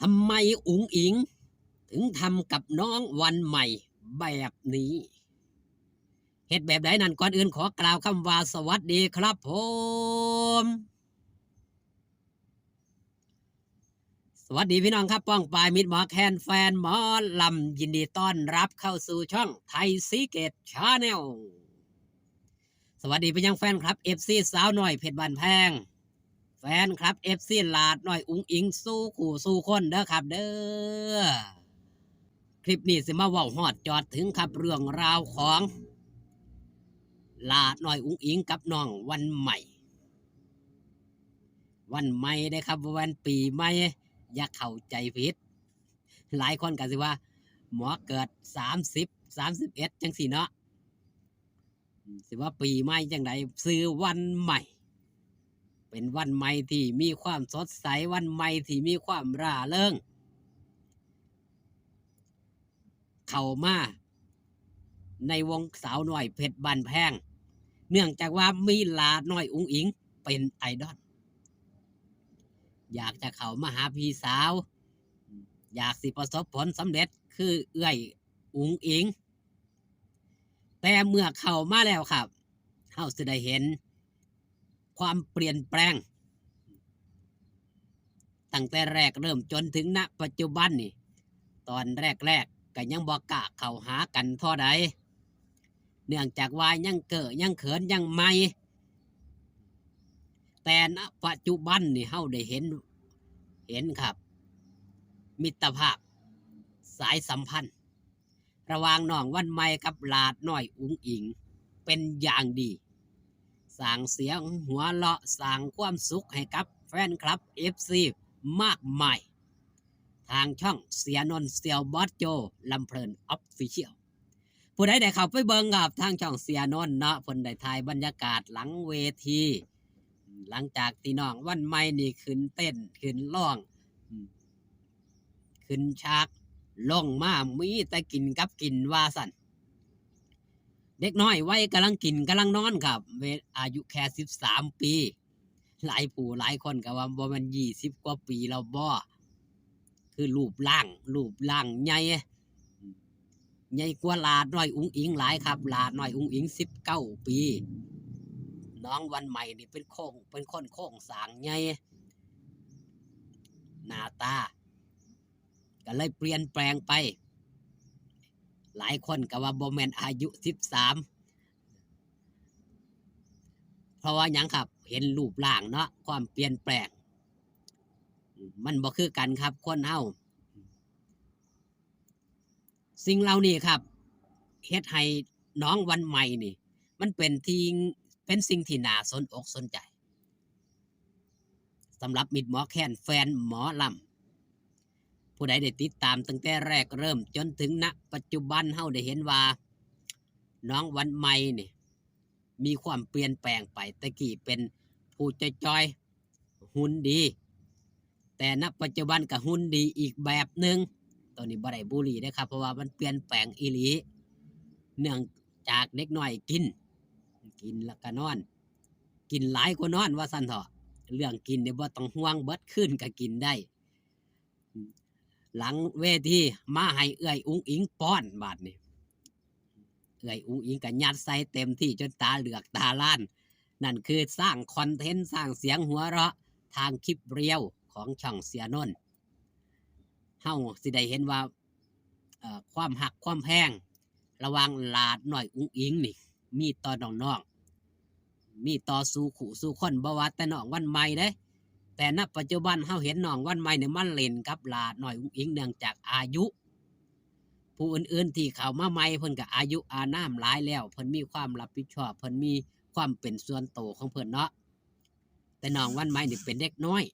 ทำไมอุ๋งอิงถึงทำกับน้องวันใหม่แบบนี้เหตุแบบใดนั้นก่อนอื่นขอกล่าวคำว่าสวัสดีครับผมสวัสดีพี่น้องครับป้องปายมิตรหมอแคนแฟนหมอลำยินดีต้อนรับเข้าสู่ช่องไทยซีเกตชาแนลสวัสดีไปยังแฟนครับเอฟซีสาวหน่อยเพชรบ้านแพงแฟนครับเอฟซีลาดหน่อยอุ๋งอิงสู้ขู่สู้คนเด้อครับเด้อคลิปนี้สิมาเว้าฮอดจอดถึงครับเรื่องราวของลาดหน่อยอุ๋งอิงกับน้องวันใหม่วันใหม่ได้ครับวันปีใหม่อย่าเข้าใจผิดหลายคนก็สิว่าหมอเกิด30 31จังสิเนาะสิว่าปีใหม่จังไดซื้อวันใหม่เป็นวันใหม่ที่มีความสดใสวันใหม่ที่มีความร่าเริงเข้ามาในวงสาวน้อยเพชรบ้านแพงเนื่องจากว่ามีหลาน้อยอุ๋งอิงเป็นไอดอลอยากจะเข้ามาหาพี่สาวอยากสิประสบผลสำเร็จคือเอื้อยอุ๋งอิงแต่เมื่อเข้ามาแล้วครับเฮาสิได้เห็นความเปลี่ยนแปลงตั้งแต่แรกเริ่มจนถึงณปัจจุบันนี่ตอนแรกก็ยังบ่กล้าเข้าหากันเท่าใดเนื่องจากว่ายังเก้อยังเขินยังใหม่แต่ณปัจจุบันนี่เฮาได้เห็นครับมิตรภาพสายสัมพันธ์ระหว่างน้องวันใหม่กับหลาดน้อยอุ๋งอิงเป็นอย่างดีสร้างเสียงหัวเราะสร้างความสุขให้กับแฟนคลับ FC มากมายทางช่องเสียนนท์เซียวบอสโจลำเพลินออฟฟิเชียลผู้ใดได้เข้าไปเบิ่งกับทางช่องเสียนนท์เนาะเพิ่นได้ถ่ายบรรยากาศหลังเวทีหลังจากที่น้องวันใหม่นี่ขึ้นเต้นขึ้นร้องขึ้นฉากลงมามีแต่กินกับกินว่าสั่นเด็กน้อยวัยกำลังกินกำลังนอนครับอายุแค่13 ปีหลายผู้หลายคนก็ว่าบ่มัน20 กว่าปีแล้วบ่คือรูปร่างใหญ่ใหญ่กว่าหลาน้อยอุ๋งอิงหลายครับหลาน้อยอุ๋งอิง19 ปีน้องวันใหม่นี่เป็นคนโค้งสร้างใหญ่หน้าตาก็เลยเปลี่ยนแปลงไปหลายคนก็ว่าบ่แม่นอายุ13เพราะว่าหยังครับเห็นรูปร่างเนาะความเปลี่ยนแปลงมันบ่คือกันครับคนเฮาสิ่งเหล่านี้ครับเฮ็ดให้น้องวันใหม่นี่มันเป็นสิ่งที่น่าสนอกสนใจสำหรับมิตรหมอแคนแฟนหมอลำผู้ใดได้ติดตามตั้งแต่แรกเริ่มจนถึงณปัจจุบันเฮาได้เห็นว่าน้องวันใหม่นี่มีความเปลี่ยนแปลงไปตะกี้เป็นผู้จอยๆหุ่นดีแต่ณปัจจุบันก็หุ่นดีอีกแบบหนึ่งตอนนี้บ่ได้บุหรี่นะครับเพราะว่ามันเปลี่ยนแปลงอีหลีเนื่องจากเด็กน้อยกินแล้วก็นอนกินหลายกว่านอนว่าซั่นเถาะเรื่องกินเนี่ยบ่ต้องห่วงเบิดคืนก็กินได้หลังเวทีมาให้เอื้อยอุ๋งอิงป้อนบาดนี้เอื้อยอุ๋งอิงก็ยัดใส่เต็มที่จนตาเหลือกตาล้านนั่นคือสร้างคอนเทนต์สร้างเสียงหัวเราะทางคลิปเรียวของช่องเสียนนท์เฮาสิได้เห็นว่าความหักความแพงระหว่างหลาดน้อยอุ๋งอิงนี่มีต่อน้องๆมีต่อสู่ขู่สู่คนบ่ว่าแต่น้องวันใหม่เด้แต่ณปัจจุบันเฮาเห็นน้องวันใหม่เนี่ยมันเล่นกับหลาดน้อยอุ๋งอิงเนื่องจากอายุผู้อื่นๆที่เข้ามาใหม่เพิ่นก็อายุอานามหลายแล้วเพิ่นมีความรับผิดชอบเพิ่นมีความเป็นส่วนโตวของเพิ่นเนาะแต่น้องวันใหม่นี่เป็นเด็กน้อย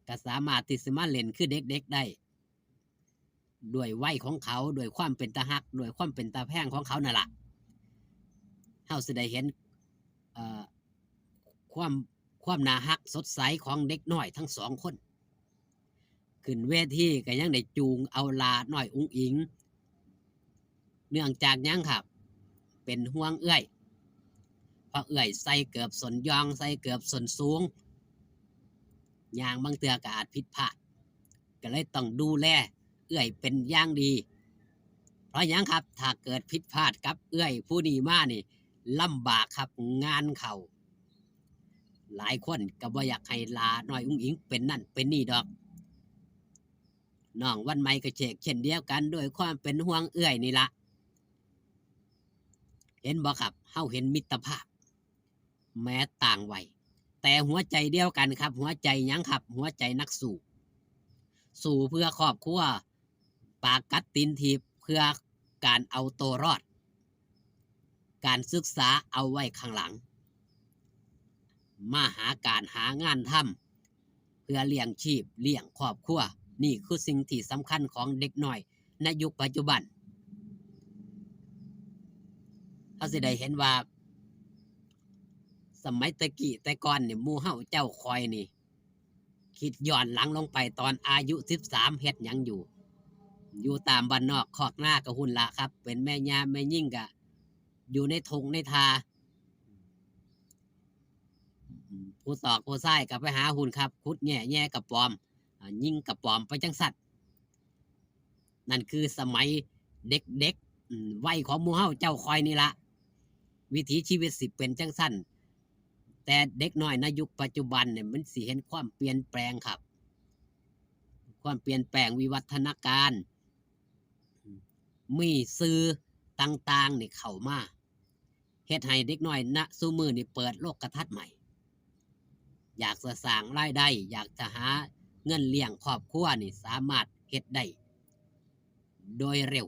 ก็สามารถที่สิมาเล่นคือเด็กๆได้ด้วยวัยของเขาด้วยความเป็นตาฮักด้วยความเป็นตาแพงของเขานั่นแหละเฮาสิได้เห็นเอ่อความความน่าฮักสดใสของเด็กน้อยทั้ง2 คนขึ้นเวทีก็ยังได้จูงเอาหลาน้อยอุ๋งอิงเนื่องจากหยังครับเป็นห่วงเอื้อยเพราะเอื้อยใส่เกือบส้นยองใส่เกือบส้นสูงย่างบางเทื่อก็อาจผิดพลาด ก็เลยต้องดูแลเอื้อยเป็นอย่างดี เพราะหยังครับถ้าเกิดผิดพลาดกับเอื้อยผู้นี้มานี่ลำบากครับงานเขาหลายคนก็บ่อยากให้ลาน้อยอุ้งอิงเป็นนั่นเป็นนี่ดอกน้องวันใหม่ก็เช่นเดียวกันด้วยความเป็นห่วงเอื้อยนี่ละเห็นบ่ครับเฮาเห็นมิตรภาพแม้ต่างวัยแต่หัวใจเดียวกันครับหัวใจหยังครับหัวใจนักสู้เพื่อครอบครัวปากกัดตีนถีบเพื่อการเอาตัวรอดการศึกษาเอาไว้ข้างหลังมาหาการหางานทำเพื่อเลี้ยงชีพเลี้ยงครอบครัวนี่คือสิ่งที่สำคัญของเด็กน้อยในยุคปัจจุบันเขาสิได้เห็นว่าสมัยตะกี้แต่ก่อนเนี่ยหมู่เฮาเจ้าคอยนี่คิดย้อนหลังลงไปตอนอายุ13เฮ็ดหยังอยู่ตามบ้านนอกคอกหน้าก็หุ่นละครับเป็นแม่ยามแม่ยิ่งกะอยู่ในทงในทาผู้ตอกผู้ไส้กับไปหาหุ่นครับคุดแง่กับปอมยิงกับปอมไปจังสัตว์นั่นคือสมัยเด็กวัยของหมู่เฮาเจ้าคอยนี่ละวิถีชีวิตสิเป็นจังสั้นแต่เด็กน้อยในยุคปัจจุบันเนี่ยมันสิเห็นความเปลี่ยนแปลงครับความเปลี่ยนแปลงวิวัฒนาการมีสื่อต่างๆนี่เข้ามาเฮ็ดให้เด็กน้อยณซุมื้อนี่เปิดโลกทัศน์ใหม่อยากจะสร้างรายได้อยากจะหาเงินเลี้ยงครอบครัวนี่สามารถเฮ็ดได้โดยเร็ว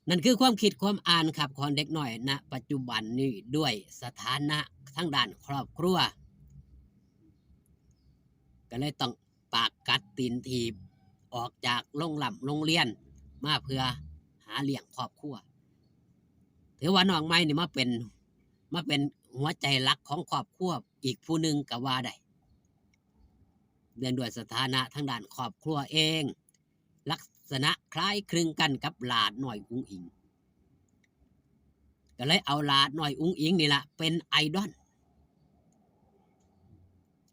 นั่นคือความคิดความอ่านครับของเด็กน้อยณปัจจุบันนี้ด้วยสถานะทางด้านครอบครัวก็เลยต้องปากกัดตีนถีบออกจากโรงเรียนมาเพื่อหาเลี้ยงครอบครัวถือว่าน้องใหม่นี่มาเป็นหัวใจหลักของครอบครัวอีกผู้หนึ่งก็ว่าได้เรียนด้วยสถานะทางด้านครอบครัวเองลักษณะคล้ายคลึงกันกับหลานน้อยอุ้งอิงก็เลยเอาหลานน้อยอุ้งอิงนี่ละเป็นไอดอล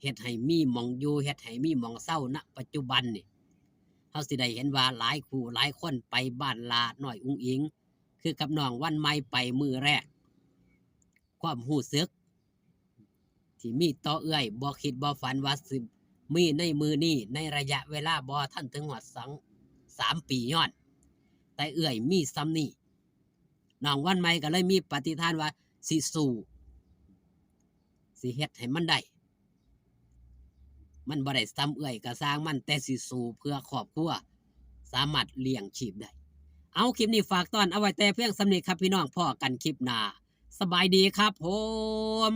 เฮ็ดให้มีหม่องอยู่เฮ็ดให้มีหม่องเศร้าณปัจจุบันนี่เฮาสิได้เห็นว่าหลายคู่หลายคนไปบ้านลาน้อยอุ้งอิงคือกับน้องวันใหม่ไปมือแรกความรู้สึกที่มีต่อเอื้อยบ่คิดบ่ฝันว่าสิมีในมือนี้ในระยะเวลาบ่ทันถึงฮอด3 ปีย้อนแต่เอื้อยมีซ้ำนี้น้องวันใหม่ก็เลยมีปฏิฐานว่าสิสู้สิเฮ็ดให้มันได้มันบ่ได้ซ้ำเอื้อยก็สร้างมันแต่สิสู้เพื่อครอบครัวสามารถเลี้ยงชีพได้เอาคลิปนี้ฝากตอนเอาไว้แต่เพียงสำนี้ครับพี่น้องพ่อกันคลิปหน้าสบายดีครับผม